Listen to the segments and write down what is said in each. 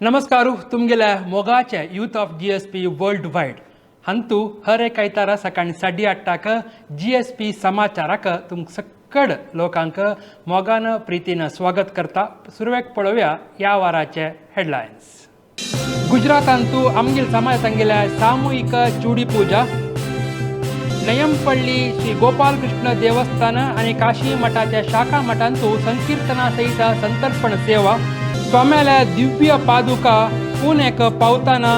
नमस्कार तुमगेल्या मोगाचे youth of GSP world wide हंतू हर एक आयतारा सकाळी 8:30 GSP समाचाराक तुम सकड लोकांक मोगान प्रीतीन स्वागत करता. सुरवेक पळोवया या वाराचे हेडलायन्स. गुजरातांतू आमगेल समाजांगेल्या सामूहिक चूडी पूजा. नयंपल्ली श्री गोपाल कृष्ण देवस्थान आणि काशी मठाच्या शाखा मठांतू संकीर्तना सहित संतर्पण सेवा. स्वाम्याल्या दिव्य पादुका पुणेक पावताना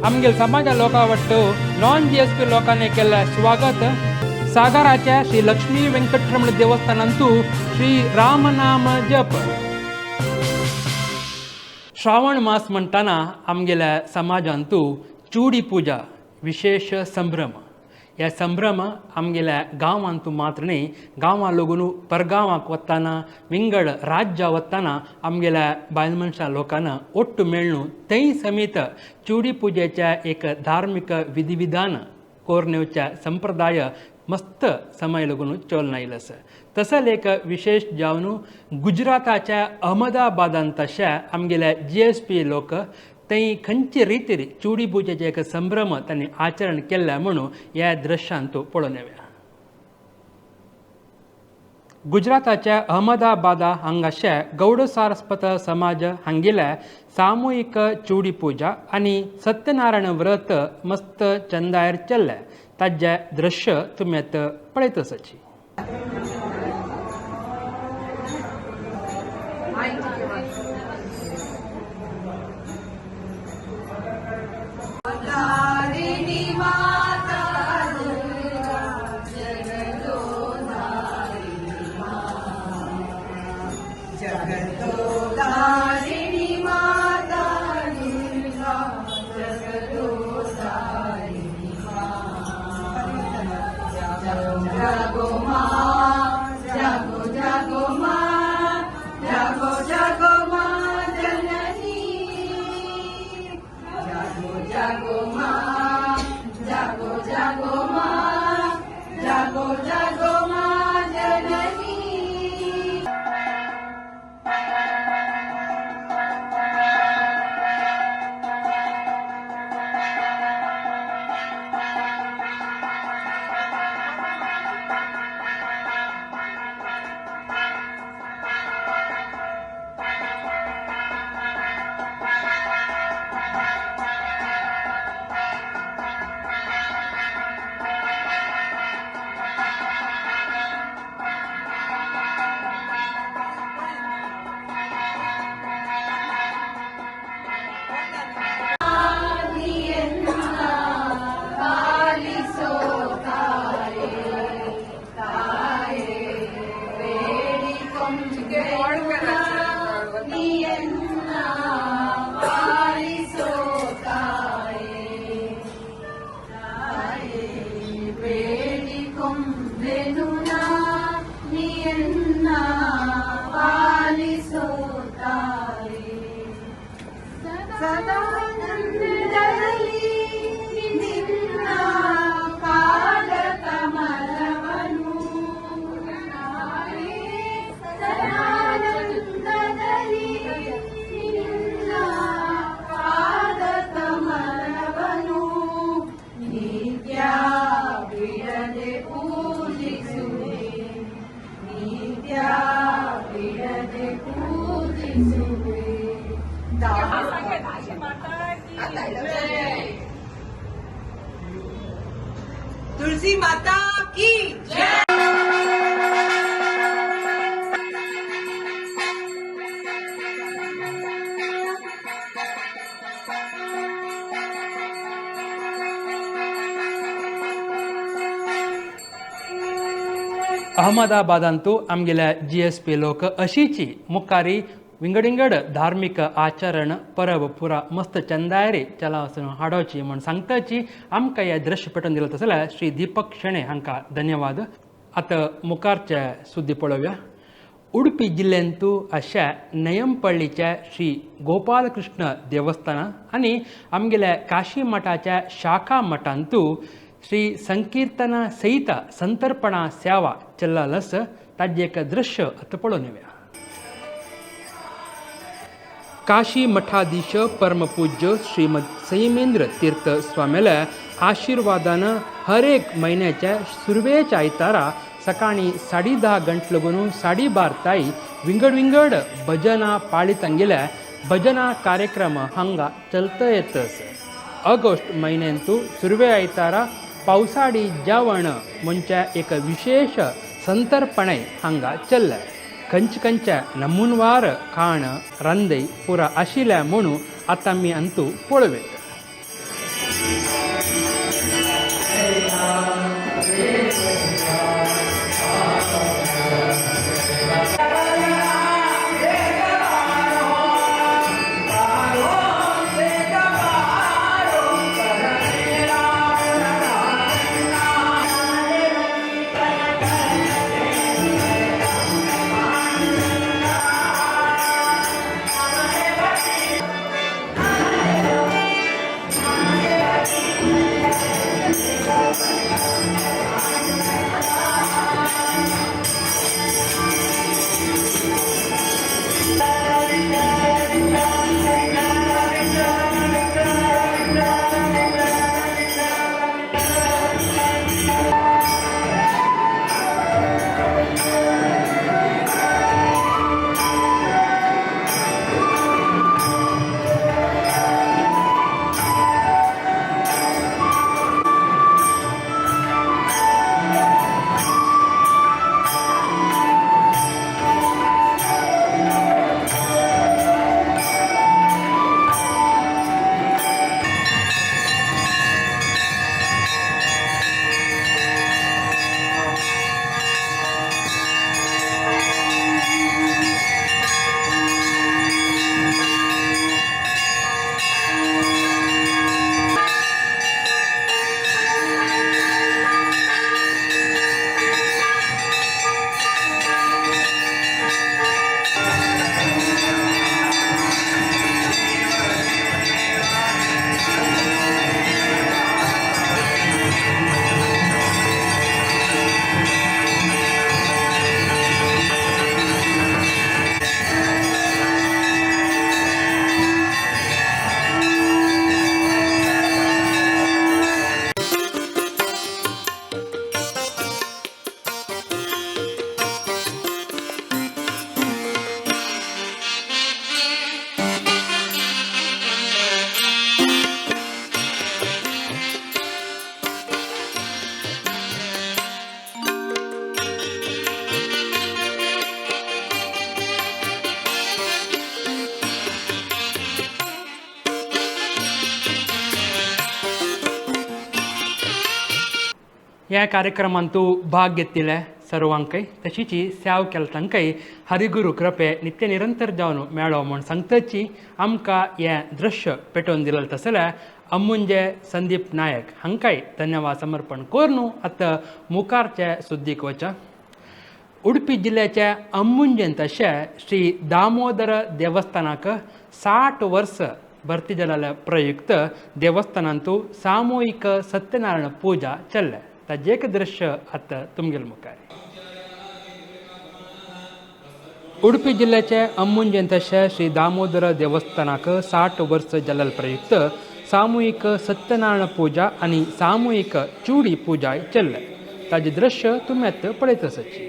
आमगेल समाजा लोकां वाटतो नॉन GSP लोकांनी केले स्वागत. सागराच्या श्री लक्ष्मी वेंकटरमण देवस्थानांतू श्री रामनाम जप. श्रावण मास म्हणटाना आमगेल्या समाजांतू चूडी पूजा विशेष संभ्रम. ह्या संभ्रम आमगेल्या गांवांतू मात्र न्ही, गांवां लागून परगांवाक वताना विंगड राज्या वताना आमगेल्या बायल मनशां लोकांना ओट्ट मेळून थंय समीत चूडी पुजेच्या एक धार्मिक विधिविधान कोरनेवच्या संप्रदाय मस्त समय लागून चोलन आयलस. तसंच एक विशेष जावन गुजराताच्या अहमदाबादांत तशा आमगेल्या GSP लोक थंय खंयचे रितीर चूडी पुजेचे एक संभ्रम तांणी आचरण केल्ले म्हणून ह्या दृश्यांत पळोवन येवया. गुजराताच्या अहमदाबादा हांगाशा गौड सारस्वत समाज हांगेल्या सामुहीक चूडी पूजा आनी सत्यनारायण व्रत मस्त चंदायर चल्ले. ताजे दृश्य तुमी आतां पळयतसची. तुलसी माता की जय. अहमदाबादांतू आमगेल्या GSP लोक अशीची मुखारी विंगडिंगड धार्मिक आचरण परब पुरा मस्त चंदायरी चला वचून हाडोची म्हण सांगताची आमकां हे दृश्य पटोवन दिलें तसल्या श्री दीपक शेणे हांकां धन्यवाद. आतां मुखारचे सुद्दी पळोवया. उडपी जिल्ल्यांतू अशा नयंपल्लीच्या श्री गोपाल कृष्ण देवस्थान आनी आमगेल्या काशी मठाच्या शाखा मठांतू श्री संकीर्तना सहित संतर्पणा सेवा चल्लालस. ताजें एक दृश्य आतां पळोवन येवया. काशी मठाधीश परमपूज्य श्रीमद संयमेंद्र तीर्थ स्वामीला आशीर्वादानं हर एक महिन्याच्या सुरवेच्या आयतारा सकाळी 10:30 गंट लगून 12:30 ताई विंगड भजना पाळीतंगिल्या भजना कार्यक्रम हांगा चलत येतस. ऑगस्ट महिन्यांतू सुरवे आयतारा पावसाळी जेवण म्हणजे एक विशेष संतर्पणे हांगा चल्ला. खंयच्या नमुनवार खाण रांदे पुरा आशिल्ल्या म्हणून आता मी अंतू पळवेत. ह्या कार्यक्रमांतू भाग घेतिल्ल्या सर्वांकय तशीची सेवा केल्या तांकांय हरिगुरू कृपे नित्य निरंतर जावन मेळो म्हूण सांगतची आमकां हें दृश्य पेटोवन दिलें तसल्या अम्मुंजे संदीप नायक हांकांय धन्यवाद समर्पण करून आतां मुखारचे सुद्दीक वचा. उडपी जिल्ह्याच्या अम्मुंजेन तशें श्री दामोदर देवस्थानाक 60 वर्स भरती जाल्ल्या प्रयुक्त देवस्थानांतू सामुहीक सत्यनारायण पूजा चल्ल्या. ताजें एक दृश्य आतां तुमगेल मुखार. उडपी जिल्ह्याच्या अम्मुंजेन तशें श्री दामोदर देवस्थानाक 60 वर्स जाल्ल्या प्रयुक्त सामुहीक सत्यनारायण पूजा आनी सामुहीक चुडी पूजा चल्ल्या. ताजें दृश्य तुमी आतां पळयत आसतची.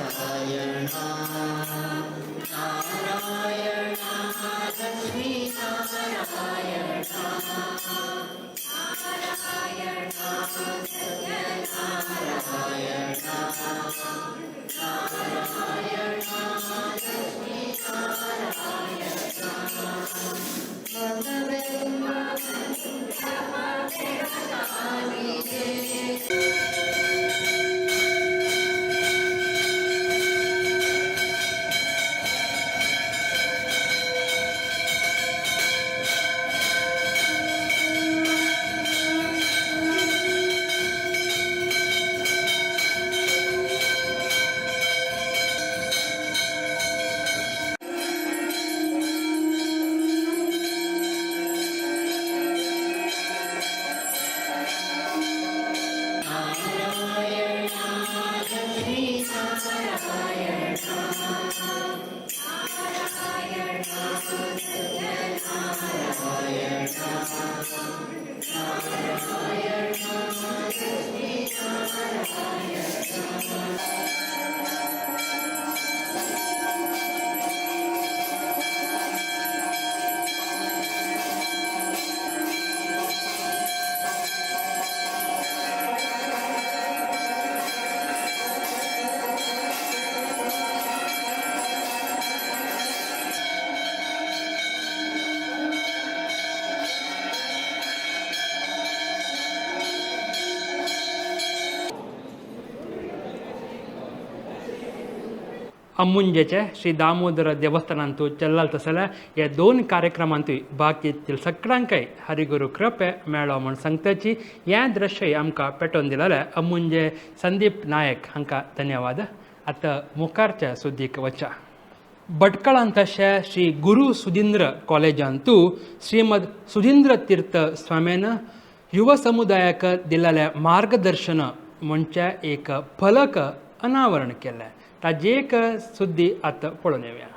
नारायण अम्मुंजेचे श्री दामोदर देवस्थानांतू चल्लाल तसल्या या दोन कार्यक्रमांतूय भाग घेततील सगळ्यांकय हरिगुरू कृपे मेळो म्हण सांगताची हें दृश्य आमकां पेटोवन दिलेले अम्मुंजे संदीप नायक हांकां धन्यवाद. आतां मुखारच्या सुद्दीक वचा. भटकळांतशे श्री गुरू सुधींद्र कॉलेजांतू श्रीमद सुधींद्र तीर्थ स्वामीन युवा समुदायाक दिलेले मार्गदर्शन म्हणचे एक फलक अनावरण केलें. ताजी एक सुद्दी आतां पळोवन येवया.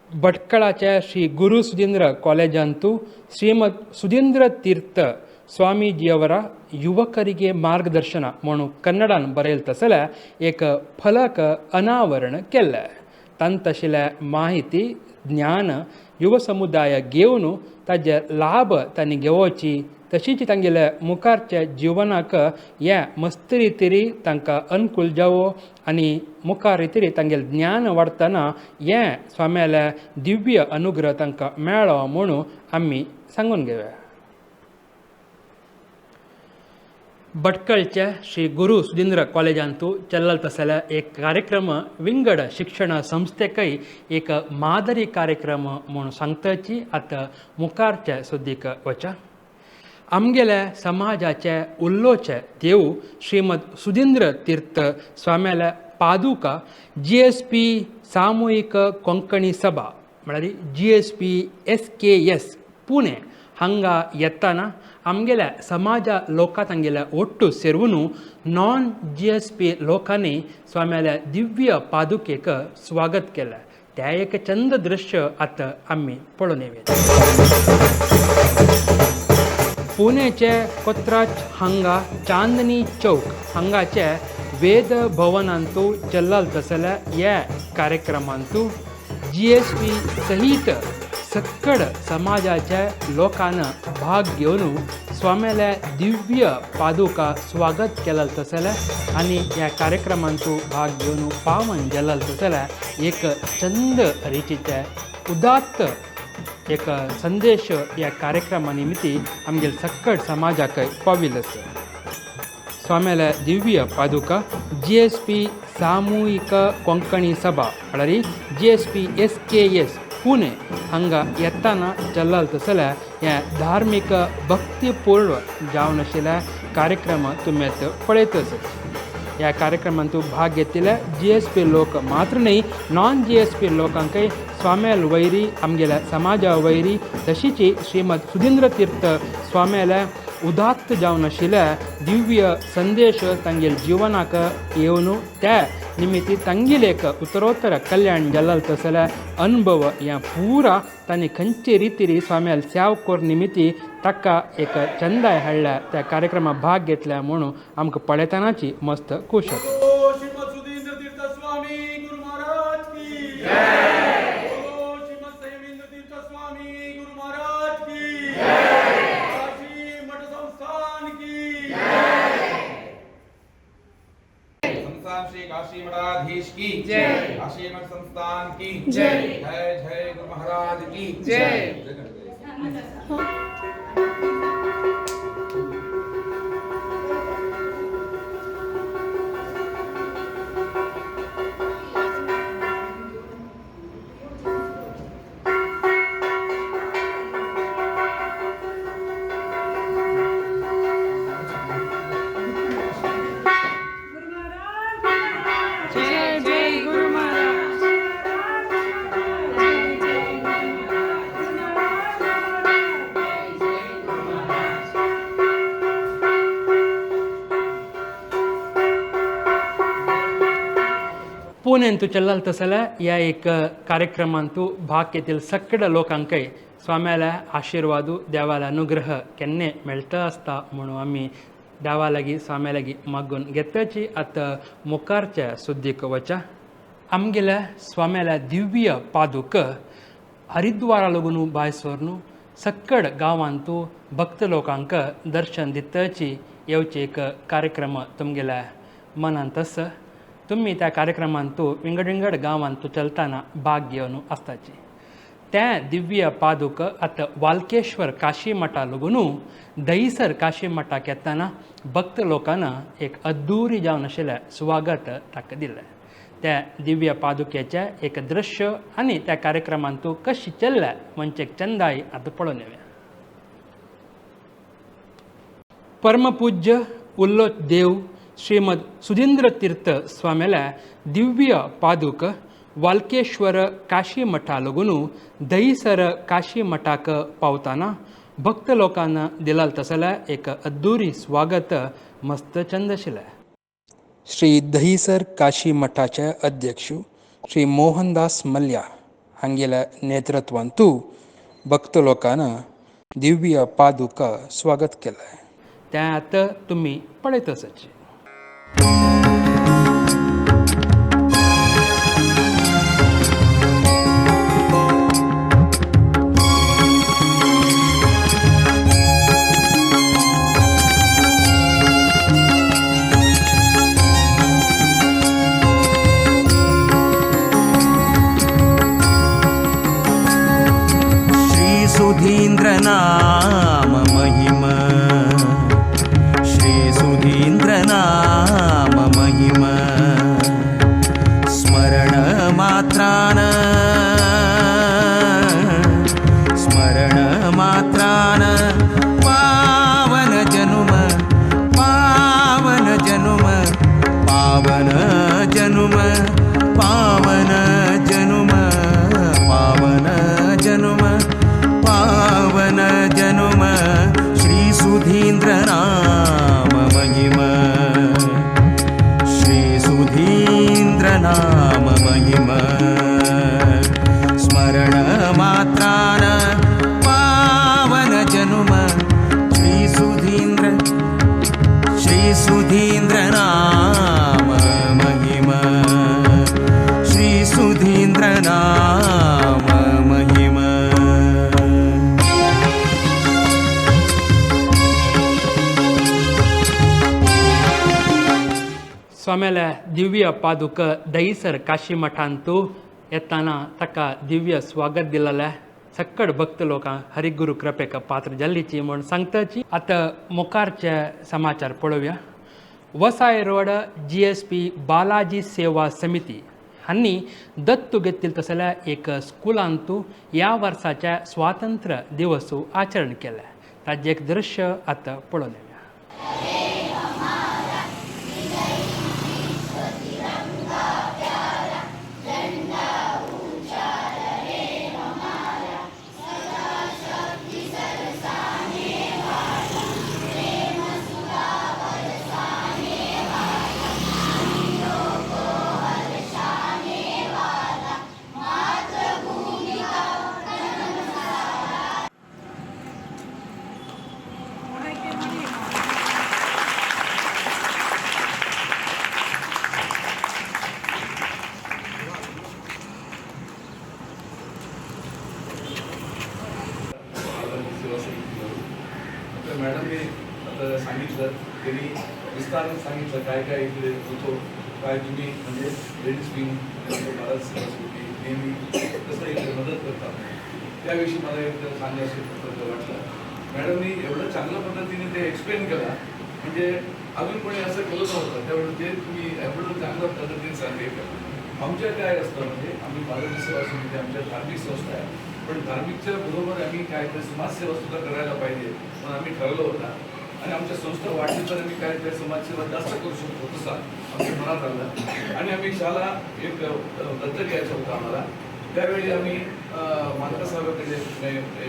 भटकळाच्या श्री गुरू सुधींद्र कॉलेजांतू ಶ್ರೀಮದ್ ಸುಧೀಂದ್ರ ತೀರ್ಥ ಸ್ವಾಮೀಜಿಯವರ ಯುವಕರಿಗೆ ಮಾರ್ಗದರ್ಶನ म्हणून कन्नडान बरयलें तसल्या एक फलक अनावरण केल्लें. तान तशिल्ले माहिती ज्ञान युवा समुदाय घेवन ताजे लाभ तांणी घेवची तशीच तांगेल्या मुखारच्या जिवनाक हे मस्त रितीरी तांकां अनुकूल जावो आनी मुखार रितीरी तांगेलें ज्ञान वाडटना हे स्वाम्याले दिव्य अनुग्रह तांकां मेळ्ळो म्हणून आमी सांगून घेवया. भटकळच्या श्री गुरू सुधींद्र कॉलेजांतू चल्लाल तसल्या एक कार्यक्रम विंगड शिक्षण संस्थेकय एक मादरी कार्यक्रम म्हणून सांगताची आतां मुखारच्या सुद्दीक वचा. आमगेल्या समाजाचे उल्लोचे देव श्रीमद सुधींद्र तीर्थ स्वाम्याल्या पादुका GSP सामुहीक कोंकणी सभा म्हळ्यार GSP SKS पुणे हांगा येताना आमगेल्या समाजा लोकां तांगेल्या ओट्टू सेरवून नॉन GSP लोकांनी स्वाम्याल्या दिव्य पादुकेक स्वागत केलें. तें एक चंद दृश्य आतां आमी पळोवन येवया. पुणेचे कोत्राच हांगा चांदनी चौक हांगाचे वेद भवनांतू चल्लाल तसल्या ह्या कार्यक्रमांतू GSP सहित सक्कड समाजाच्या लोकांना भाग घेवन स्वाम्याल्या दिव्य पादुका स्वागत केलें तसल्या आनी ह्या कार्यक्रमांतू भाग घेवन पावन गेलें तसल्या एक चंद रितीचे उदात्त एक संदेश ह्या कार्यक्रमा निमित्ती आमगेल सक्कड समाजाक पाविल्लो. स्वाम्याल्या दिव्य पादुका GSP सामुहीक कोंकणी सभा म्हळ्यार GSP SKS पुणे हांगा येताना चल्लाल तसल्या ह्या धार्मीक भक्तीपूर्ण जावन आशिल्ल्या कार्यक्रम तुमी पळयतच. ह्या कार्यक्रमांतू भाग घेतिल्ले GSP लोक मात्र न्ही नॉन GSP लोकांकय स्वाम्याल वैरी आमगेल्या समाजा वैरी तशीच श्रीमद सुधींद्र तीर्थ स्वाम्याल्या उदात्त जावन आशिल्ल्या दिव्य संदेश तांगेल जिवनाक येवन त्या निमित्ती तांगेल एक उत्तरोत्तर कल्याण जाल्लो तसल्या अनुभव ह्या पुरा तांणी खंयचे रितीरी स्वाम्याल सेवा कोर निमित्ती ताका एक चंदाय हाडल्या त्या कार्यक्रमात भाग घेतल्या म्हणून आमकां पळयतनाची मस्त खोश जाता. श्री काशी मठाधीश की जय. काशी मठ संस्थान की जय. जय जय गुरु महाराज की जय. पुणेंतू चल्लाल तसल्या ह्या एक कार्यक्रमांतू भाग घेतील सक्कड लोकांकय स्वाम्याल्या आशिर्वादू देवाला अनुग्रह केन्ने मेळटा आसता म्हणून आमी देवा लागीं स्वाम्या लागीं मागून घेतची आतां मुखारच्या सुद्दीक वचा. आमगेल्या स्वाम्याल्या दिव्य पादुक हरिद्वारा लागून भायर सरून सक्कड गांवांतू भक्त लोकांक दर्शन दितची येवचे एक कार्यक्रम तुमगेल्या मनांत आसा. तुम्ही त्या कार्यक्रमांतू विंगड विंगड गांवांतू चलतना भाग घेवन आसताची. त्या दिव्य पादुक आतां वाल्केश्वर काशी मठा लागून दहिसर काशी मठाक येताना भक्त लोकांना एक अद्दुरी जावन आशिल्लें स्वागत ताका दिलें. त्या दिव्य पादुकेचें एक दृश्य आनी त्या कार्यक्रमांतू कशी चल्ल्या म्हणजे एक चंदाई आतां पळोवन येवया. परमपूज्य उल्लोच देव श्रीमद सुधींद्र तीर्थ स्वाम्याल्या दिव्य पादुक वाल्केश्वर काशी मठा लागून दहिसर काशी मठाक पावतना भक्त लोकांना दिलाल तसल्या एक अद्दुरी स्वागत मस्त चंद आशिल्लें. श्री दहिसर काशी मठाचे अध्यक्ष श्री मोहनदास मल्ल्या हांगेल्या नेतृत्वांतू भक्त लोकांना दिव्य पादुक स्वागत केलें. तें आतां तुमी पळयत आसात. सुधींद्र नाम महिमा, श्री सुधींद्र नाम महिमा, स्मरण मात्रान पावन जनुम पावन जनुम पावन जनुम पावन जनुम पावन जनुम पावन जनुम श्री सुधींद्र नाम महिमा, श्री सुधींद्र नाम महिमा, स्मरण मात्रान पावन जनुम श्री सुधींद्र नाम महिमा, श्री सुधींद्र नाम महिमा. स्वाम्याल्या दिव्य पादुक दहिसर काशी मठांतू येताना ताका दिव्य स्वागत दिलेलें सक्कड भक्त लोकांक हरिगुरू कृपेक पात्र जाल्लीची म्हूण सांगताची. आतां मुखारचे समाचार पळोवया. वसाय रोड GSP बालाजी सेवा समिती हांणी दत्तू घेतिल्लो तसल्या एक स्कुलांतू ह्या वर्साच्या स्वातंत्र्य दिवस आचरण केलें. ताजें एक दृश्य आतां पळोवन येवया. मॅडमने आता सांगितलं त्यांनी विस्ताराने सांगितलं काय काय इकडे होतो, काय तुम्ही म्हणजे लेडीज विंग भारत सेवा समिती नेहमी कसं इकडे मदत करतात त्याविषयी मला एक सांगायचं वाटलं. मॅडमनी एवढं चांगल्या पद्धतीने ते एक्सप्लेन केला म्हणजे अजून कोणी असं केलं नव्हतं. त्यावेळेस ते तुम्ही एवढं चांगल्या पद्धतीने सांगितलं. आमच्या काय असतं म्हणजे आम्ही भारत सेवा समिती आमच्या धार्मिक संस्था आहे, पण धार्मिकच्या बरोबर आम्ही काहीतरी समाजसेवा सुद्धा करायला पाहिजे म्हणून आम्ही ठरवलं होतं. आणि आमच्या संस्था वाढली तर आम्ही काहीतरी समाजसेवा जास्त करू शकतो तसा आमच्या मनात आलं. आणि आम्ही शाळा एक दत्तक घ्यायचं होतं आम्हाला. त्यावेळी आम्ही मालका साहेबांकडे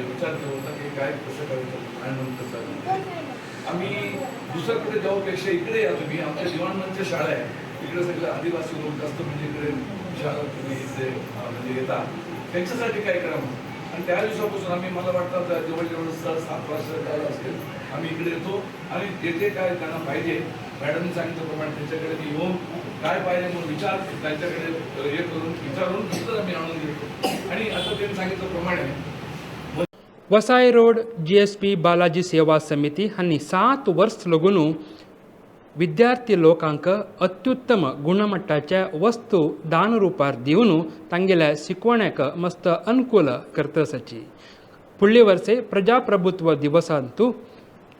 विचार केला होता की काय कसं करायचं आणि म्हणून कसं आम्ही दुसऱ्याकडे जाऊपेक्षा इकडे या तुम्ही. आमच्या दिवाणमंच शाळा आहे, इकडे सगळे आदिवासी लोक जास्त म्हणजे इकडे शाळा तुम्ही इथे म्हणजे येतात त्यांच्यासाठी काय करा. आणि त्या दिवसापासून आम्ही मला वाटतं जवळजवळ 7 वर्ष झालं असेल आम्ही इकडे येतो आणि जेथे काय त्यांना पाहिजे मॅडमनी सांगितल्याप्रमाणे त्यांच्याकडे मी येऊन काय पाहिजे म्हणून विचार त्यांच्याकडे हे करून विचारून नंतर आम्ही आणून देतो आणि आता त्यांनी सांगितल्याप्रमाणे वसाई रोड GSP बालाजी सेवा समिती हांनी 7 वर्स लागून विद्यार्थी लोकांक अत्युत्तम गुणमट्टाच्या वस्तू दान रुपार दिवन तांगेल्या शिकवण्याक मस्त अनुकूल करतसाची फुडले वर्से प्रजाप्रभुत्व दिवसांतू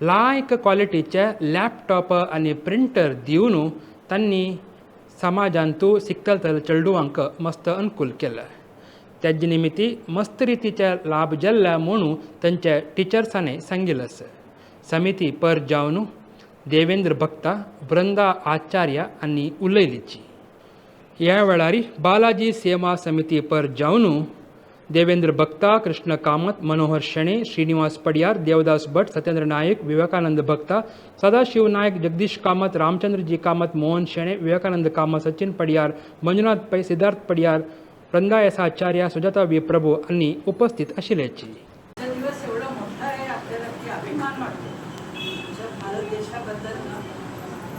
लायक क्वालिटीचे लॅपटॉप आणि प्रिंटर दिवन तांणी समाजांतू शिकतल चेडवांक मस्त अनुकूल केलं. त्याच निमित्ती मस्त रितीचे लाभ जाल्ला म्हणून तांच्या टिचर्सांनी सांगितलं. समिती पर जावन देवेंद्र भक्ता, वृंदा आचार्य आणि उलयलीची. ह्या वेळार बालाजी सेवा समिती पर जावन देवेंद्र भक्ता, कृष्ण कामत, मनोहर शेणे, श्रीनिवास पडियार, देवदास भट, सत्येंद्र नायक, विवेकानंद भक्ता, सदाशिव नायक, जगदीश कामत, रामचंद्रजी कामत, मोहन शेणे, विवेकानंद कामत, सचिन पडियार, मंजुनाथ पै, सिद्धार्थ पडियार, वृंदा एस आचार्य, सुजाता वी प्रभू यांनी उपस्थित आशिल्ल्याची. दिवस एवढा मोठा आहे आपल्याला की अभिमान वाटतो. भारत देशाबद्दल ना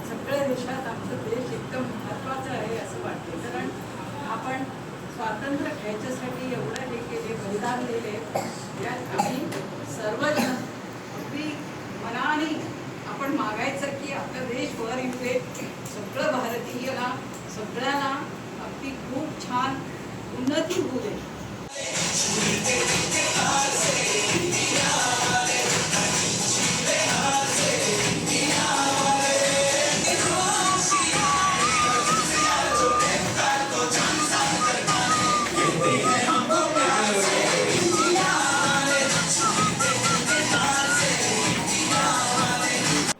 सगळ्या देशात आमचा देश एकदम महत्त्वाचा आहे असं वाटते. कारण आपण स्वातंत्र्य घ्यायच्यासाठी एवढं हे केले, बलिदान दिले. यात आम्ही सर्वजण अगदी मनाने आपण मागायचं की आपला देश वर येऊ, सगळं भारतीयला सगळ्यांना अगदी खूप छान उन्नती होऊ दे.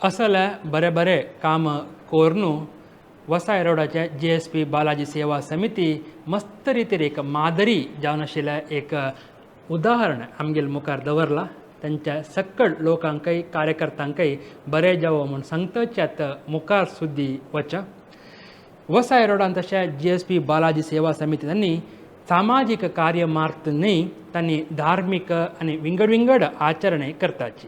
असले बरे बरे काम कोरनू वसाई रोडाच्या GSP बालाजी सेवा समिती मस्त रितीर एक मादरी जावन आशिल्लें एक उदाहरण आमगेल मुखार दवरला. तांच्या सक्कड लोकांकय कार्यकर्त्यांकय बरें जावं म्हूण सांगतच्यात मुखार सुद्दी वचा. वसाई रोडान तशें GSP बालाजी सेवा समिती तांणी सामाजीक कार्य मार्त न्ही, तांणी धार्मीक आनी विंगड आचरणे करताची.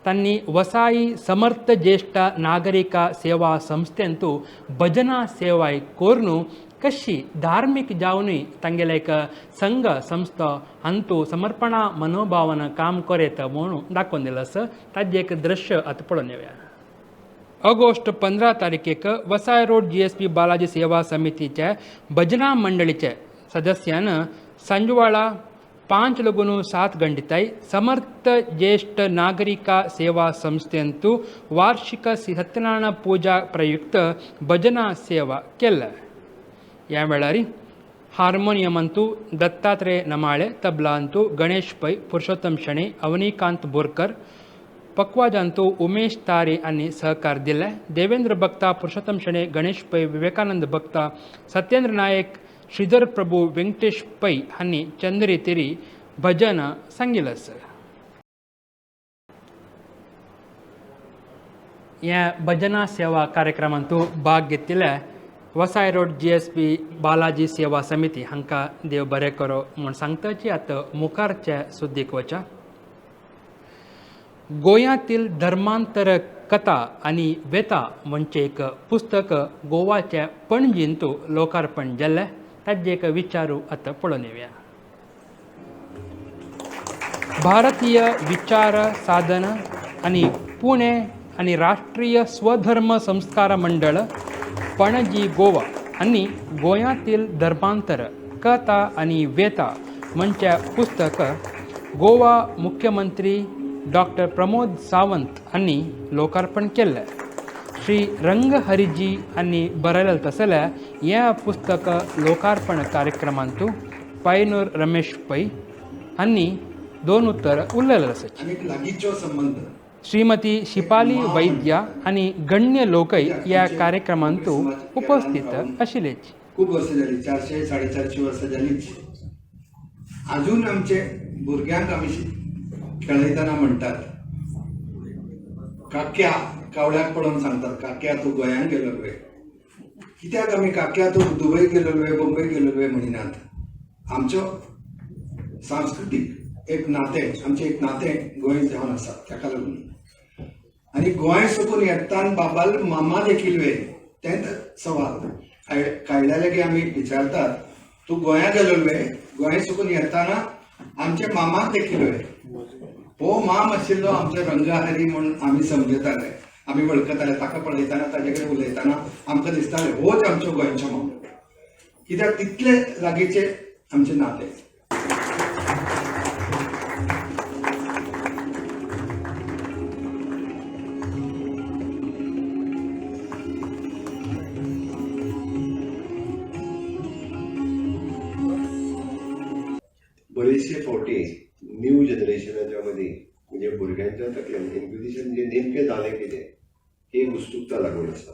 तांणी वसाई समर्थ ज्येष्ठ नागरिका सेवा संस्थेंतू भजना सेवाय कोरनू कशी धार्मिक जावनूय तांगेले एक संघ संस्था हांतू समर्पणा मनोभावान काम करेत म्हणून दाखोवन दिलं असं. ताजें एक दृश्य आतां पळोवन येवया. ऑगस्ट 15 तारखेक वसाई रोड GSP बालाजी सेवा समितीच्या भजना मंडळीचे सदस्यान सांजवाळा 5 लगून 7 गंडिताय समर्थ ज्येष्ठ नागरिका सेवा संस्थेंतू वार्षिक सत्यनारायण पूजा प्रयुक्त भजना सेवा केल्या. ह्या वेळार हार्मोनियमंतू दत्तात्रेय नमाळे, तबलांतू गणेश पै, पुरुषोत्तम शेणे, अवनीकांत बोरकर, पक्वाजांतू उमेश तारे यांनी सहकार दिले. देवेंद्र भक्ता, पुरुषोत्तम शेणे, गणेश पै, विवेकानंद भक्ता, सत्येंद्र नायक, श्रीधर प्रभू, व्यंकटेश पै हांनी चंद्रितेरी भजन सांगिल्लें. ह्या भजना सेवा कार्यक्रमांतू भाग घेतिल्ल्या वसाई रोड GSP बालाजी सेवा समिती हांकां देव बरें करो म्हूण सांगताची आतां मुखारच्या सुद्दीक वचा. गोंयांतील धर्मांतर कथा आणि व्यथा म्हणजे एक पुस्तक गोवाच्या पणजींतू लोकार्पण जाल्लें. ताजे एक विचारू आतां पळोवन येवया. भारतीय विचार साधन आणि पुणे आणि राष्ट्रीय स्वधर्म संस्कार मंडळ पणजी गोवा आणि गोंयांतील धर्मांतर कथा आणि व्यथा म्हणजे पुस्तक गोवा मुख्यमंत्री डॉक्टर प्रमोद सावंत यांनी लोकार्पण केले. श्री रंगहरीजी यांनी बरयलें तसल्या ह्या पुस्तक लोकार्पण कार्यक्रमांतू पैनूर रमेश पै हांनी 2 उत्तर उरलेले आसात. लागींचो संबंध श्रीमती शिपाली वैद्य आणि गण्य लोकय या कार्यक्रमांतू उपस्थित आशिल्लेची. खूप वर्ष झाली, 400-450 वर्ष झालीच. अजून आमचे भुरग्यांक आमी खेळयतना म्हणटात, काक्या कावळ्याक पळोवन सांगतात, काक्या तूं गोंयांत गेलोलो. कित्याक आमी काक्या तूं दुबय गेलोलो, बंबय गेलोलो म्हणिनात. आमचो सांस्कृतीक एक नाते गोंय जावन आसा ताका लागून आनी गोंय सकून येताना बाबाल मामा देखील वे तेंच सवाल कायल्याले की आमी विचारतात तूं गोंया गेलो वे गोंय सकून येताना आमचे मामाक देखील वे हो माम आशिल्लो आमचो रंगहारी म्हणून आमी समजताले आमी वळखताले ताका पळयताना ताजे कडेन उलयताना आमकां दिसताले होच आमचो गोंयचो माम कित्याक तितले लागींचे आमचे नाते. बरेचशे फावटी न्यू जनरेशनाच्या मध्ये म्हणजे भुरग्यांच्या तकल्यान इन्क्विजिशन जे नेमकें जालें कितें ही उत्सुकता लागून आसा.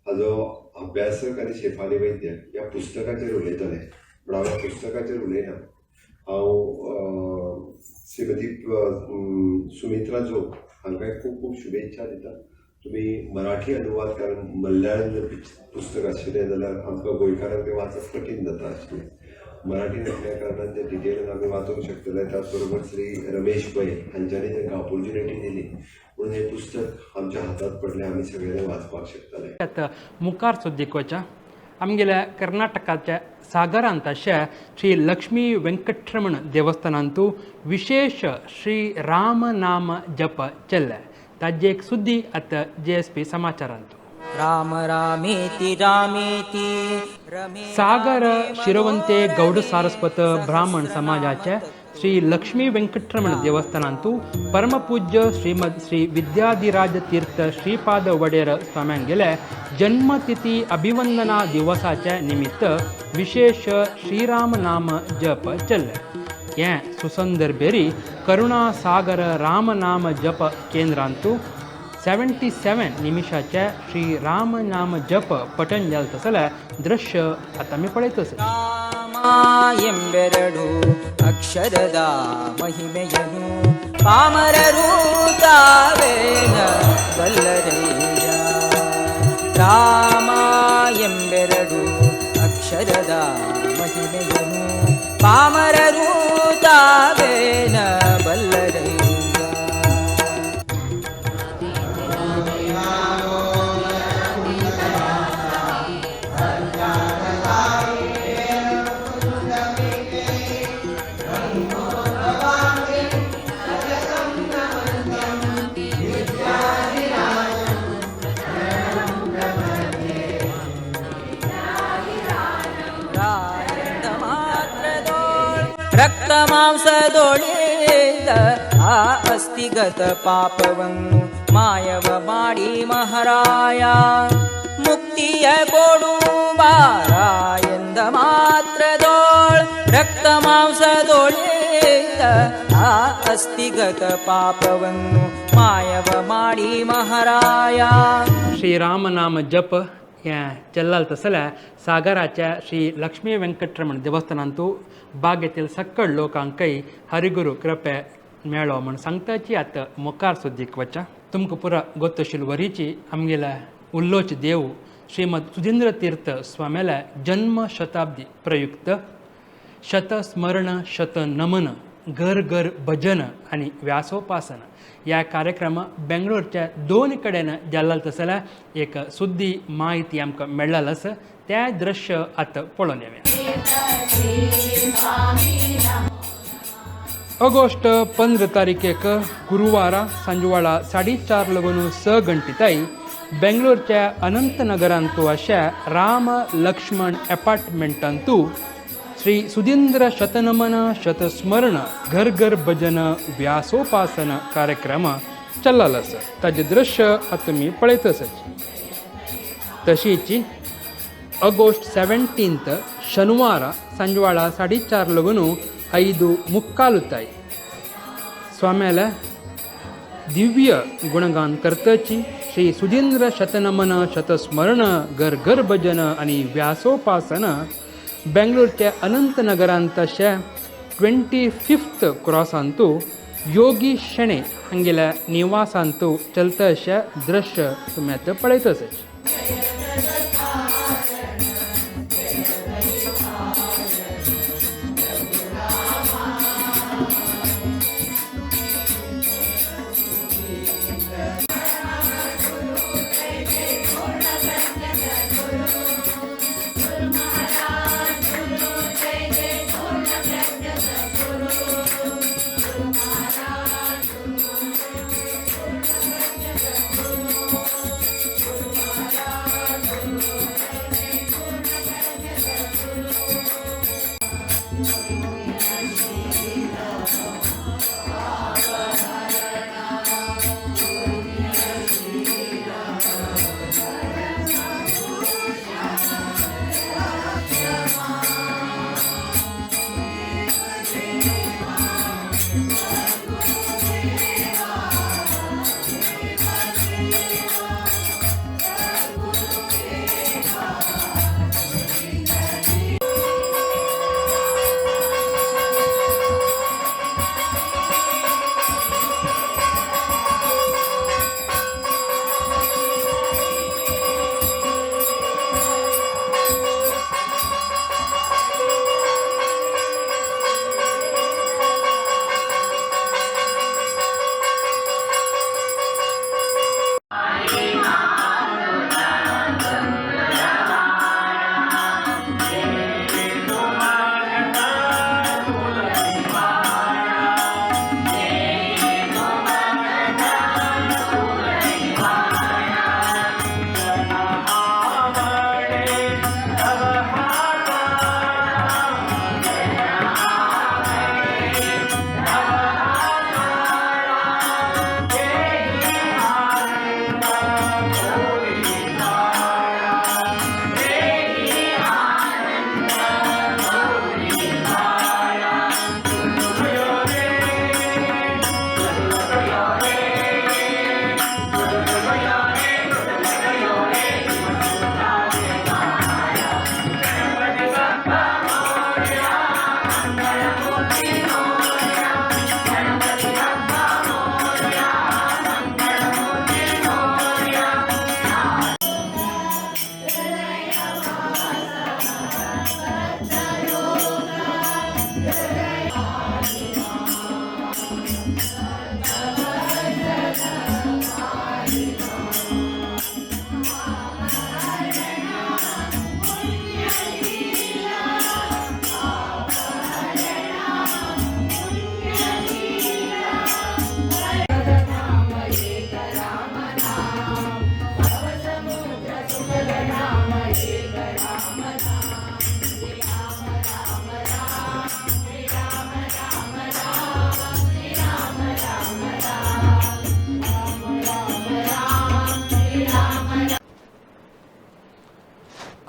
हाजो अभ्यासक आनी शेफाली वैद्य ह्या पुस्तकाचेर उलयतले पूण हांव ह्या पुस्तकाचेर उलयना. हांव श्रीमती सुमित्रा जोग हांकां खूब खूब शुभेच्छा दिता. तुमी मराठी अनुवाद कारण मल्याळम पुस्तक आशिल्लें जाल्यार आमकां गोंयकारांक तें वाचप कठीण जाता आशिल्लें. मराठीन असल्या कारणान ते डिटेलन आमी वाचूंक शकतले. त्याच बरोबर श्री रमेश पै हांच्यांनी तांकां ऑपॉर्च्युनिटी दिली म्हणून हें पुस्तक आमच्या हातात पडलें आमी सगळे वाचपाक शकतले. त्यात मुखार सोदीक वचा आमगेल्या कर्नाटकाच्या सागरांत अशा श्री लक्ष्मी वेंकटरमण देवस्थानांतू विशेष श्री राम नाम जप चल्ले ताजी एक सुद्दी आतां JSP समाचारांतू. राम रामेति रामेति रमे सागर शिरवंते गौड सारस्वत ब्राह्मण समाजाच्या श्री लक्ष्मी वेंकटरमण देवस्थानांतू परमपूज्य श्रीमद श्री विद्याधिराज तीर्थ श्रीपाद वडेर स्वाम्यांगेले जन्मतिथी अभिवंदना दिवसाच्या निमित्त विशेष श्रीराम नाम जप चल्ले. हें सुसंदरबेरी करुणा सागर राम नाम जप केंद्रांतू 77 निमिषाच्या श्री राम नाम जप पठण जाल तसल्या दृश्य आता मी पळयतस. ಎಂಬೆರಡು ಅಕ್ಷರದ ಮಹಿಮೆಯನು ಪಾಮರರು ತಾವೇನ ಬಲ್ಲರಯ್ಯ. ರಾಮ ಎಂಬೆರಡು ಅಕ್ಷರದ ಮಹಿಮೆಯನು ಪಾಮರರು ತಾವೇನ ಬಲ್ಲರಯ್ಯ. ರಕ್ತ ಮಾಂಸದೊಳಿದ ಆ ಅಸ್ಥಿಗತ ಪಾಪವನ್ನು ಮಾಯವ ಮಾಡಿ ಮಹಾರಾಯ ಮುಕ್ತಿಯ ಕೊಡು ಬಾರ ಎಂದ ಮಾತ್ರದೋಳ್. ರಕ್ತ ಮಾಂಸದೊಳಿದ ಆ ಅಸ್ಥಿಗತ ಪಾಪವನ್ನು ಮಾಯವ ಮಾಡಿ ಮಹಾರಾಯ. श्रीरामनाम जप हें चल्लाल तसल्या सागराच्या श्री लक्ष्मी वेंकटरमण देवस्थानांतू बागेतील सक्कळ लोकांकय हरिगुरू कृपे मेळ्ळो म्हण सांगताची आतां मुखार सोदीक वचा. तुमकां पुरा गोत्तशील वरीची आमगेल्या उल्लोच देव श्रीमद सुधींद्र तीर्थ स्वाम्याल्या जन्म शताब्दी प्रयुक्त शतस्मरण शत नमन घर घर भजन आणि व्यासोपासन या कार्यक्रम बेंगळूरच्या दोन कडेन जाल्लो तसल्या एक सुद्दी माहिती आमकां मेळ्ळल आसा. त्या दृश्य आतां पळोवन येवया. ऑगस्ट 15 तारीखेक गुरुवारा सांजवाळा 4:30 लगून 6 गंटिताई बेंगळूरच्या अनंतनगरांतू अशा राम लक्ष्मण अपार्टमेंटांतू श्री सुधींद्र शतनमन शतस्मरण घर घर भजन व्यासोपासन कार्यक्रम चल्लालो आसा. ताजें दृश्य आतां तुमी पळयतसच. तशीच ऑगस्ट 17 शनिवार सांजवाळा 4:30 लगून 5:45 स्वाम्याला दिव्य गुणगान करतची श्री सुधींद्र शतनमन शतस्मरण घर घर भजन आणि व्यासोपासन बेंगळूरच्या अनंतनगरांत अशा 25th क्रॉसांतू योगी शेणे हांगेल्या निवासांतू चलता अशा दृश्य तुमी आतां पळयतसच.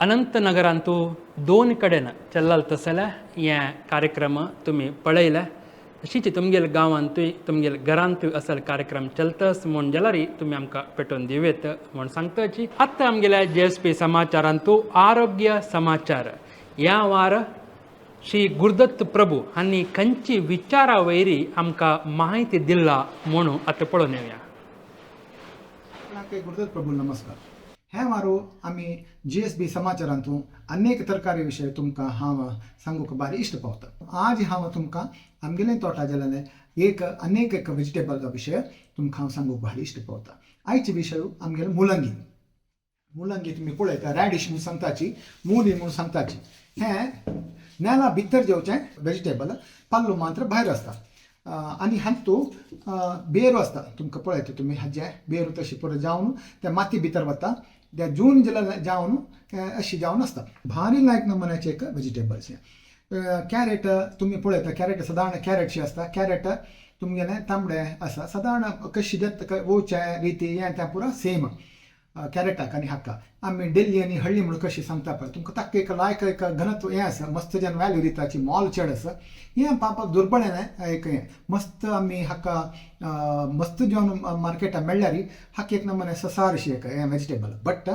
अनंतनगरांतू दोन कडेन चल्लाल तसल्या हे कार्यक्रम तुम्ही पळयले तशीच तुमगेल गांवांतूय तुमगेल घरांतूय असल कार्यक्रम चलतस म्हूण जाल्यार तुमी आमकां पेटोवन दिवेत म्हूण सांगताची. आतां आमगेल्या JSP समाचारांतू आरोग्य समाचार ह्या वार श्री गुरुदत्त प्रभू हांणी खंयची विचारा वयरी आमकां माहिती दिला म्हणून आतां पळोवन येवया. गुरुदत्त प्रभू नमस्कार. हे वारो आमी JSB समाचारांतून अनेक तरकारी विशय तुमकां हांव सांगूक बारी इश्ट पावता. आज हांव तुमकां आमगेले तोटा जाल्ले अनेक वेजिटेबलचो विशय तुमकां हांव सांगूक बारी इश्ट पावता. आयचे विशय आमगेले मुलंगी. मुलंगी तुमी पळयता रॅडिश म्हूण सांगताची, मुली म्हूण सांगताची. हें नेला भितर जेवचें वेजिटेबल, पल्लो मात्र भायर आसता. आनी हातू बेरू आसता. तुमकां पळयता तुमी हाजे बेरू तशी पुरो जावन त्या माती भितर वता. त्या जून जाल्यार जावन अशी जावन आसता. भारी लायक नमुन्याचे एक वेजिटेबल्स. कॅरेट तुमी पळयता, कॅरेट सादारण कॅरेटशी आसता. कॅरेट तुमगेले तांबडे आसा. सादारण कशी देत ओवचे रिती हें तें पुरो सेम कॅरेटाक आनी हाका. आमी डेली आनी हळ्ळी म्हणून कशी सांगता पळय तुमकां ताका एक लायक एक घनत्व हें आसा. मस्त जेन्ना वॅल्यू दिताची मोल चड आसा. हें पावपाक दुर्बळें एक हें मस्त आमी हाका मस्त जेवन मार्केटान मेळ्ळ्यार हाका एक नमुने ससार अशी एक हें वेजिटेबल. बट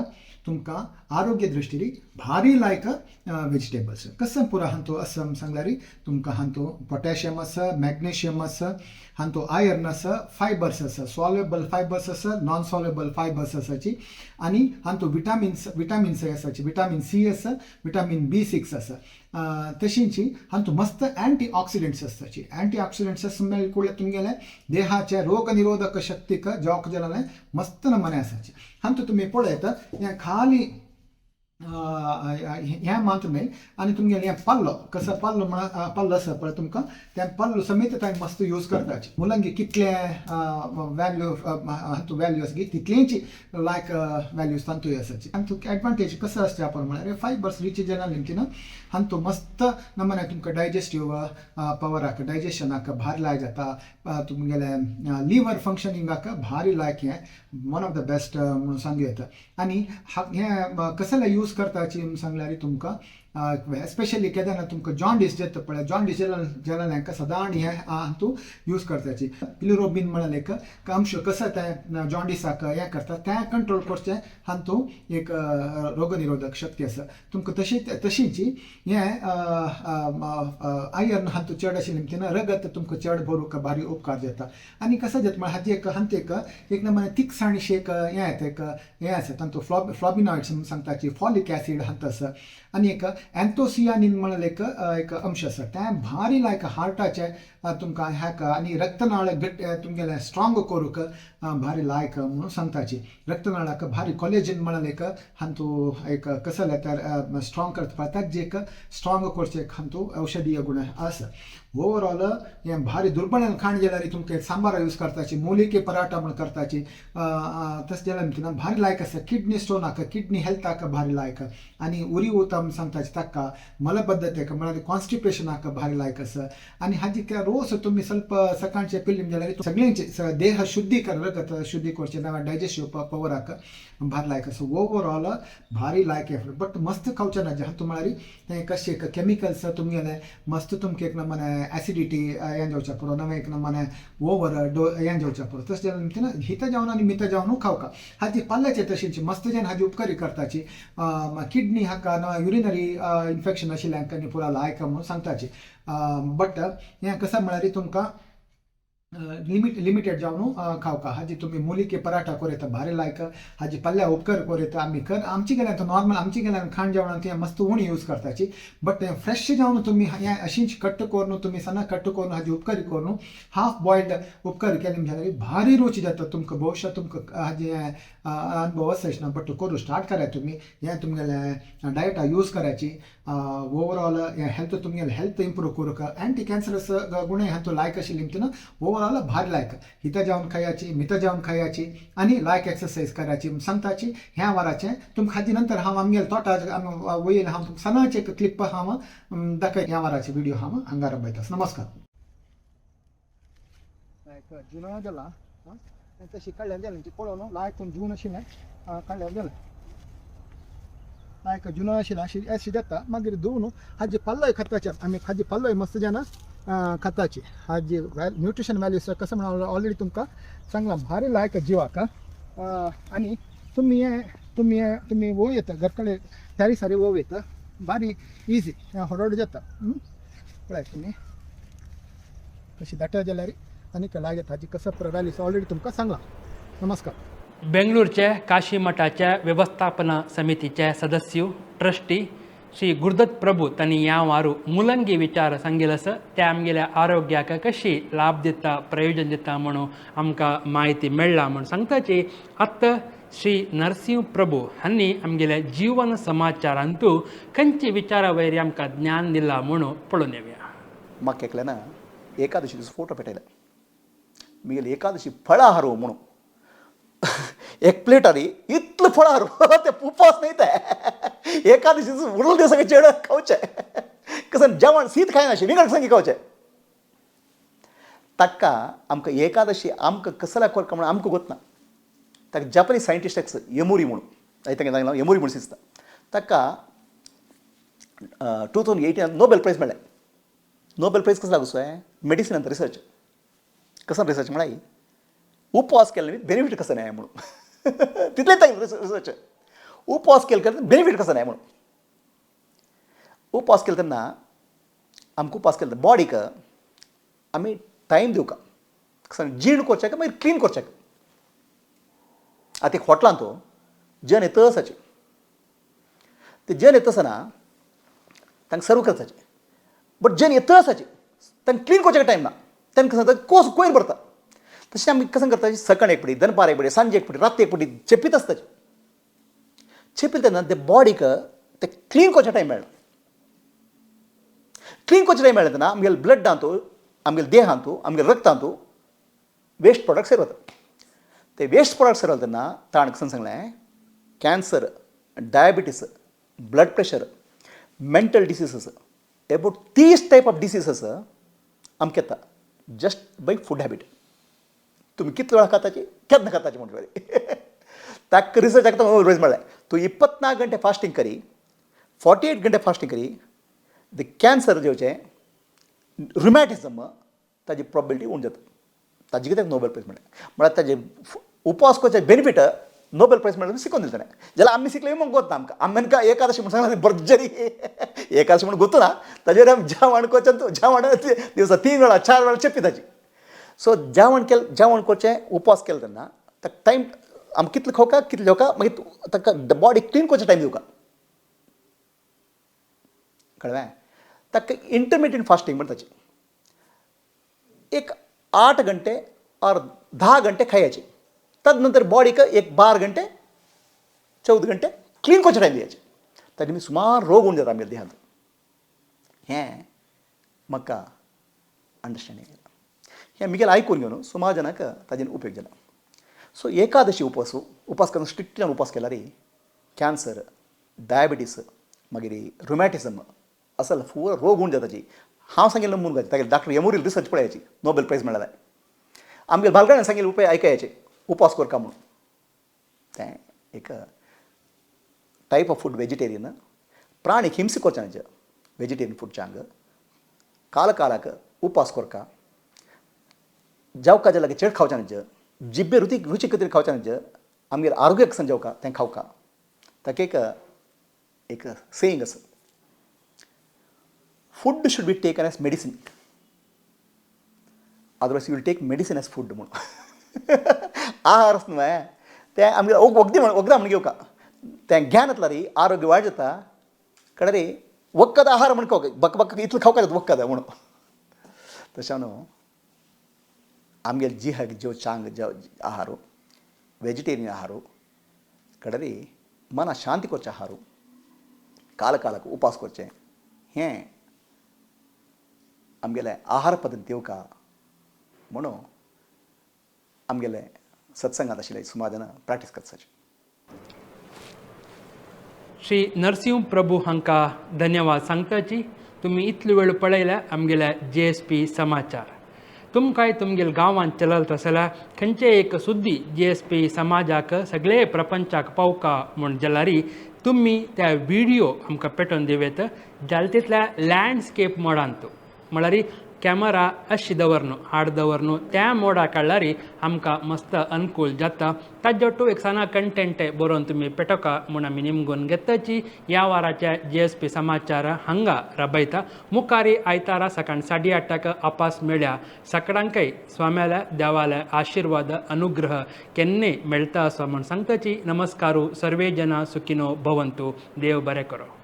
तुमकां आरोग्य दृश्टीरी भारी लायक वेजिटेबल्स. कसं पुरो हांतू आसा सांगल्यार तुमकां हांतू पोटॅशियम आसा, मॅग्नेशियम आसा, हांतू आयर्न आसा, फायबर्स आसा, सॉल्युबल फायबर्स आसा, नॉन सॉल्युबल फायबर्स आसाची. आनी हांतू विटामिन्स आसाची. विटामीन C आसा, विटामीन B6 आसा. तशींच हांतू मस्त अँटी ऑक्सिडंट्स आसताची. अँटी ऑक्सिडंट्स म्हळ्यार तुमगेले देहाचे रोग निरोधक शक्तीक जॉक जाल्यार मस्त नमुने आसाचे. हांतू तुमी पळयता हें खाली हें मात्र न्हय. आनी तुमगेले हें पल्लो कसो पल्लो म्हळ्यार पल्लो आसा पळय तुमकां तें पल्लो समेत तांय मस्त यूज करताची. मुलंगी कितले वॅल्यू हांतू वॅल्यू आसा तितलेंच लायक वॅल्यूज तांतूय आसाची. हांतू एडवांटेज कसो आसता आपण म्हळ्यार फायबर्स रिच जाल्या निमतीन हांतू मस्त नमुने तुमकां डायजेस्टीव पवराक डायजेशनाक भारी लायक जाता. तुमगेले लिव्हर फंक्शनिंगाक भारी लायक हें वन ऑफ द बेस्ट म्हणून सांगूं येता. आनी हें कसले यूज करताची सांगल्यार तुमकां स्पेशली केन्ना तुमकां जॉन्डिस जेता पळय जॉन्डिस जाल्यार हांकां सदां हें हांतू यूज करताची. बिलिरुबीन म्हळ्यार एक अंश कसो तें जॉन्डिसाक हें करता तें कंट्रोल करचें हांतू एक रोगनिरोधक शक्ती आसा. तुमकां तशींच हें आयर्न हांतू चड आशिल्ले निमतीन रगत तुमकां चड भरूंक भारी उपकार जाता. आनी कसो जाता म्हळ्यार हांतू एक नमुने तिखसाणीशी एक हें येता एक हें आसा तांतू फ्लॉबिनॉइड्स म्हूण सांगताची. फॉलिक एसीड हांतू आसा. आनी एक एन्थोसियानीन म्हळ्यार एक अंश आसा तें भारी लायक हार्टाचे तुमकां हाका आनी रक्तनाळ तुमगेले स्ट्रॉंग करूंक भारी लायक म्हणून सांगताची. रक्तनाळाक भारी कॉलेजन म्हळ्यार एक हांतू एक कसो तर स्ट्रॉंग करता ताजे एक स्ट्रॉंग करचे एक हांतू औषधीय गुण आसा. ओवरऑल हें भारी दुर्बळें खाण जाल्यार तुमकां सांबार यूज करताची. मोलिके पराठा म्हूण करताची. तशें जाल्यार निमतीन भारी लायक आसा. किडनी स्टोनाक किडनी हेल्थाक भारी लायक. आनी उरी उतम सांगताची ताका मलबद्धतेक म्हळ्यार कॉन्स्टिपेशनाक भारी लायक आसा. आनी हाजी रोस तुमी ಸ್ವಲ್ಪ सकाळचे पिल्लीम जाल्यार सगळ्यांचे देह शुद्धीकरण रगत शुद्धी करचे नाव्या डायजेस्टीव पवराक भारी लायक आसा. ओवरऑल भारी लायक हे. बट मस्त खावचें ना हांतू म्हळ्यार तें कशें केमिकल्स तुमगेले मस्त तुमकां एक नमुने एसिडिटी हें जावच्या पुरो नवे एक नमुने ओवर हें जावच्या पुरो. तशें जाल्यार निमतीन हित जावन आनी मित जावन खावका. हाजी पल्ल्याचे तशींच मस्त जेन हाजी उपकारी करताची. किडनी हाका युरिनरी इन्फेक्शन आशिल्ल्यांक आनी पुरा लायक म्हणून सांगताची. बट हें कसं म्हळ्यार तुमकां लिमिटेड जावन खावका. हाजी तुमी मोलिके पराठा कोरयता भारी लायक. हाजी पल्ल्या उपकार कोरयता आमी आमची गेल्यार नॉर्मल आमची गेल्यार खाण जेवणांत हें मस्त उणी यूज करताची. बट फ्रेश जावन तुमी हें अशींच कट्ट करून तुमी सना कट्ट करून हाजी उपकारी करून हाफ बॉयल्ड उपकारी केलें जाल्यार भारी रुची जाता. तुमकां भविश्यात तुमकां हाजी अनुभव आसच ना. बट करूं स्टार्ट करात तुमी हें तुमगेले डायटा यूज कराची. ओवरऑल हें हेल्थ तुमगेलें हेल्थ इम्प्रूव करूंक एंटी कॅन्सरस गुणे हांतू लायक आशिल्ली निमतीन ओवरऑल राहिलं भारी लायक इथं जाऊन खायची मिथं जाऊन खायची आणि लायक एक्सरसाइज करायची सांगताची ह्या वराचे तुम खादी नंतर हांव आमगेल तोटा वयल हांव तुमकां सनाचे एक क्लिप हांव दाखय ह्या वराचे व्हिडिओ हांव हांगा रबयतास नमस्कार लायक जुना गेला तशी काडल्यार गेला पळोवन लायक जून अशी नाही काडल्यार गेला लायक जुना आशिल्ला अशी देता मागीर धुवन हाजी पल्लोय खताचे आमी हाजी पल्लोय मस्त जेन्ना खताची हाजी न्यूट्रिशन वॅल्यूज कसं म्हणून ऑलरेडी तुमकां सांगला भारी लायक जिवाक आनी तुमी वो येता घरकडे सारी सारी वो येता भारी इजी हडहड जाता पळय तुमी कशी धाटा जाल्यार आनीक लागत हाजी कसं वॅल्यूज ऑलरेडी तुमकां सांगला नमस्कार बेंगळूरचे काशी मठाच्या व्यवस्थापना समितीचे सदस्य ट्रस्टी श्री गुरुदत्त प्रभू त्यांनी ह्या वारू मुलंगी विचार सांगितलं असं ते आमगेल्या आरोग्याक कशी लाभ दिता प्रयोजन दिता म्हणून आमकां माहिती मेळ्ळा म्हणून सांगताची आत्ता श्री नरसिंह प्रभू हांणी आमगेल्या जीवन समाचारांतू खंयची विचारा वयरी आमकां ज्ञान दिला म्हणून पळोवन येवया म्हाका एकल्या ना एकादशी दिसा फोटो पेटयला म्हगेली एकादशी फळां हारो म्हणून एक प्लेटारी इतलं फळां हारो ते उपास नाही ते एकादशी उरल ते सगळे चेड खावचे कसं जेवण सीत खायनाशें विंगड संगी खावचे ताका आमकां एकादशी आमकां कसल्या करता म्हणून आमकां गोत ना ताका जपानीज सायंटिस्ट यमुरी म्हणून तांकां सांगलां यमुरी म्हणून दिसता ताका 2018 नोबेल प्रायज मेळ्ळें नोबेल प्रायज कसं लागू सोय मेडिसिनांत रिसर्च कसं रिसर्च म्हळ्यार उपवास केल्याने बेनिफिट कसं नाही म्हणून तितले रिसर्च उपवास केले बेनिफिट कसं नाही म्हणून उपवास केले तेन्ना आमकां उपवास केले बॉडीक आमी टायम दिवका कसं जीण करचें मागीर क्लीन करचें आतां एक हॉटलान तो जेवण येता आसाचें ते जेवण येता आसतना तांकां सर्व करचाचें बट जेवण येता आसाचें तांकां क्लीन करचें टायम ना तांकां सांगता कोस कोयर भरता तशें आमी कसं करता सकाळ एक पटी दनपार एक पटी सांजे एक पटी रात्री एक पटी चेपीत आसता चेपीत तेन्ना ते बॉडीक ते क्लीन करचें टायम मेळना क्लीन करचें टायम मेळना तेन्ना आमगेले ब्लडांतू आमगेले देहांतू आमगेले रक्तांतू वेस्ट प्रॉडक्ट्स येतात ते वेस्ट प्रॉडक्ट्स येतात तेन्ना ताणें कसं सांगलें cancer diabetes blood pressure mental diseases about 30 type of diseases आमकां येता जस्ट बाय फूड हॅबीट तुम्ही कितले वेळा खाताची केन्ना खाताची म्हणटा ताका रिसर्च रोज म्हळ्यार तूं 24 गंटे फास्टिंग करी 48 गंटे फास्टिंग करी द कॅन्सर जेवचें रुमॅटिझम ताजी प्रॉबिलिटी उण जाता ताजे कित्याक नोबेल प्रायज म्हळ्यार ताजे उपवास करचे बेनिफीट नोबेल प्रायज म्हळ्यार शिकोवन दिले ताणें जाल्यार आमी शिकले मग गोत ना आमकां आमकां एकादशी म्हणून सांगला भरजरी एकादशी म्हणून गोतू ना ताजेर आमी जेवण करचें तूं जेवण दिवसा 3 वेळा 4 वेळा चेपी ताची सो जेवण करचें उपवास केलें तेन्ना ताका टायम आमी कितलें खावका कितलें जेवका मागीर ताका बॉडी क्लीन करचें टायम दिवका कळ्ळें ताका इंटरमिडियंट फास्टिंग म्हणटा ताची एक 8 घंटे और 10 घंटे खायचे तदनंतर बॉडीक एक 12 घंटे 14 घंटे क्लीन करचें टायम दिवचे ताजे सुमार रोग उण जाता आमच्या देहांत हें म्हाका अंडरस्टँडींग हें मुगेलें आयकून घेवन सुमार जाणांक ताजेर उपयोग जाला सो एकादशी उपास करता स्ट्रिक्टली उपास केल्यार कॅन्सर डायबिटीस मागीर रुमॅटिझम असले फूल रोग उण जाताची हांव सांगिल्लें म्हणून तागे डॉक्टर यमुरील रिसर्च पळयाची नोबेल प्रायज मेळ्ळां आमगे बालगड्यान सांगिल्लें उपाय आयकयाचे उपास करता म्हणून तें एक टायप ऑफ फूड वेजिटेरियन प्राणी हिंसा करचे वेजिटेरियन फूडच्या कालाक उपास करता जेवका जाल्यार चेड खावचे जिब्बे रुची खातीर खावचे आमगेर आरोग्याक संग जेवका तें खावका ताका एक सेयींग आसा food should be taken as medicine otherwise you will take medicine as food म्हणून आहार आसा न्हय तें आमगे वखदी म्हणून घेवका तें ज्ञान येतला री आरोग्य वाड जाता कळ्ळें रे वखद आहार म्हणून खावका बक इतलें खावका जाता वखद म्हणून तशें न्हू आमगे जेव चांग आहार वेजिटेरियन आहार कळ्ळें रे मना शांती करचें आहार कालाक उपास करचें हें आमगेलें आहार पद्दती येवका म्हणून आमगेले सत्संगात आशिल्ले सुमार जाणां प्रॅक्टीस करताचे. श्री नरसिंह प्रभू हांकां धन्यवाद सांगताची. तुमी इतलो वेळ पळयल्या आमगेल्या JSP समाचार. तुमकांय तुमगेल्या गांवांत चलत आसल्यार खंयचे एक सुद्दी JSP समाजाक सगळे प्रपंचाक पावका म्हूण जाल्यार तुमी त्या व्हिडिओ आमकां पेटोवन दिवेत जाल्या तितल्या लँडस्केप मोडांत म्हळ्यार कॅमेरा अशी दवरनो आड दवरनो त्या मोडा काडल्यार आमकां मस्त अनुकूल जाता. ताजेवटू एक साना कंटेंट बरोवन तुमी पेटोवका म्हूण आमी निमगोवन घेताची. ह्या वाराच्या JSP समाचार हांगा राबयता. मुखारी आयतारा सकाळ 8:30 आपास मेळ्या. सकाळांकय स्वाम्याल्या देवाले आशिर्वाद अनुग्रह केन्ने मेळटा असो म्हूण सांगताची. नमस्कारू सर्वे जना सुखिनो भवंतु. देव बरें करो.